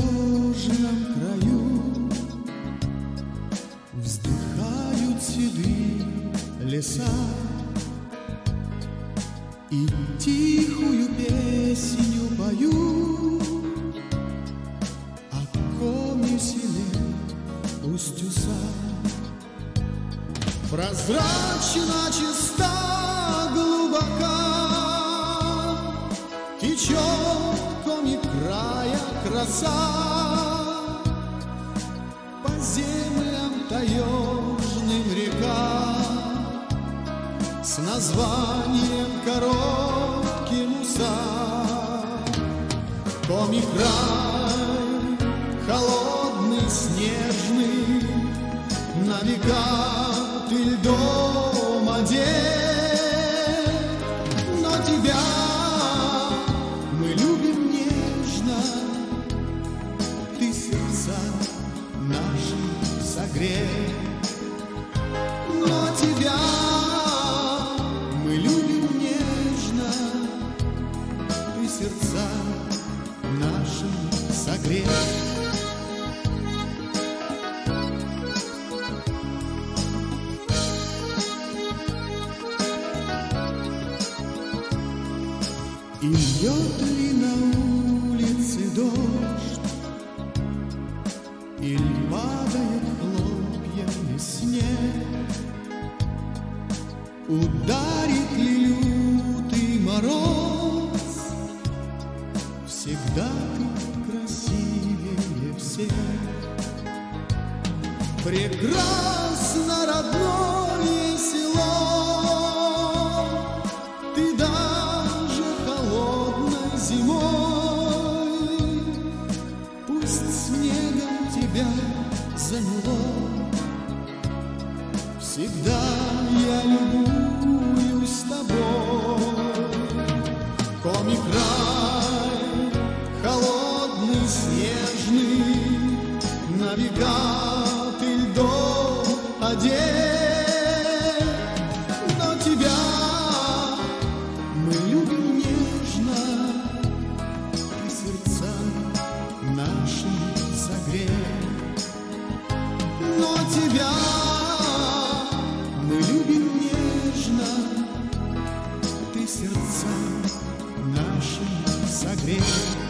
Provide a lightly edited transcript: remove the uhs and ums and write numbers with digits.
южном краю вздыхают седые леса, и тихую песню пою о коме селе Устюса. Прозрачно, чиста, глубока течет коми края краса по землям таежным река с названием коротким Уса. Коми край холодный, снежный, на века ты льдом одет, но тебя мы любим нежно, ты сердца наши согрей. Но тебя мы любим нежно, ты сердца наши согрей. И льет ли на улице дождь, или падает хлопьями снег, ударит ли лютый мороз, всегда ты красивее всех. Прекрасно родное село, ты даже холодной зимой, пусть снегом тебя замело, всегда я любуюсь тобой. Коми край холодный, снежный, на века ты льдом одет, но тебя мы любим нежно, и сердца наши согрей. Но тебя мы любим нежно, ты сердца наши согрей.